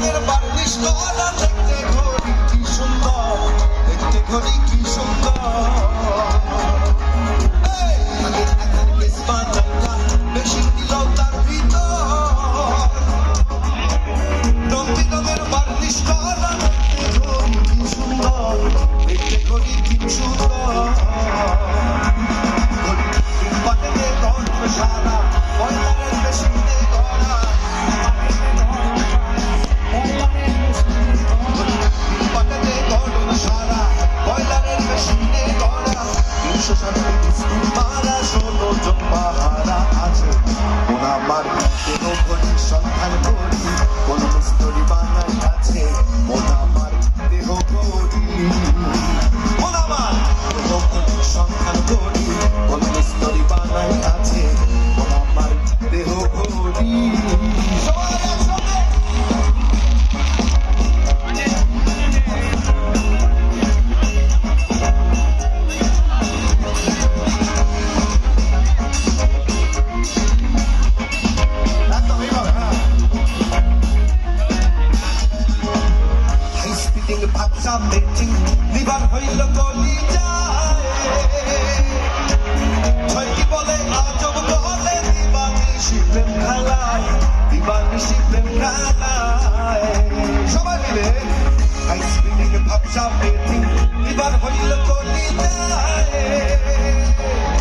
রঙের বার্নিশ করা দেখতে ঘড়ি কি সুন্দর, দেখতে ঘড়ি কি সুন্দর। বেশি দিল তার ভিতর রঙের বার্নিশ করা দেখতে ঘড়ি কি সুন্দর, দেখতে ঘড়ি কি সুন্দর। সারা বয়লারের মেশিনে গড়া, পাটাতে গড়ন সারা বয়লারের মেশিনে গড়া। 360 স্কুল মারা 16 জন পাহারা আছে। কোন আমার দেহ ঘড়ির সন্ধান করি, কোন মিস্ত্রি বানাই আছে। কোন আমার দেহ ঘড়ি, কোন আমার দেহ ঘড়ির সন্ধান করি, কোন মিস্ত্রি বানাই আছে। কোন আমার দেহ ঘড়ি। ভাবসা বেটিং লিভার হইল গলি যায়, ছয়টি বলে আজব বলে দিবানিশি প্রেম খেলায়, দিবানিশি প্রেম খেলায়। সবাই মিলে হাই স্পিডিং ভাবসা বেটিং লিভার হইল